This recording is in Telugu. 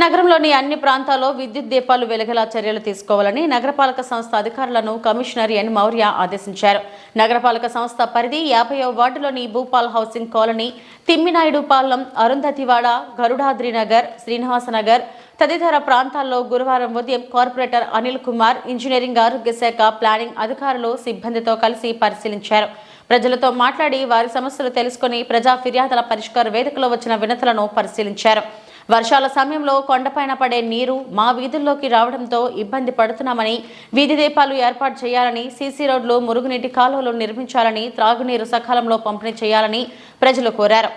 నగరంలోని అన్ని ప్రాంతాల్లో విద్యుత్ దీపాలు వెలిగేలా చర్యలు తీసుకోవాలని నగరపాలక సంస్థ అధికారులను కమిషనర్ ఎన్ మౌర్య ఆదేశించారు. నగరపాలక సంస్థ పరిధి 50వ వార్డులోని భూపాల్ హౌసింగ్ కాలనీ, తిమ్మినాయుడు పాలెం, అరుంధతివాడ, గరుడాద్రి నగర్, శ్రీనివాసనగర్ తదితర ప్రాంతాల్లో గురువారం ఉదయం కార్పొరేటర్ అనిల్ కుమార్, ఇంజనీరింగ్, ఆరోగ్య శాఖ, ప్లానింగ్ అధికారులు సిబ్బందితో కలిసి పరిశీలించారు. ప్రజలతో మాట్లాడి వారి సమస్యలు తెలుసుకుని ప్రజా ఫిర్యాదుల పరిష్కార వేదికలో వచ్చిన వినతులను పరిశీలించారు. వర్షాల సమయంలో కొండపైన పడే నీరు మా వీధుల్లోకి రావడంతో ఇబ్బంది పడుతున్నామని, వీధి దీపాలు ఏర్పాటు చేయాలని, సీసీ రోడ్లు, మురుగునీటి కాలువలు నిర్మించాలని, త్రాగునీరు సకాలంలో పంపిణీ చేయాలని ప్రజలు కోరారు.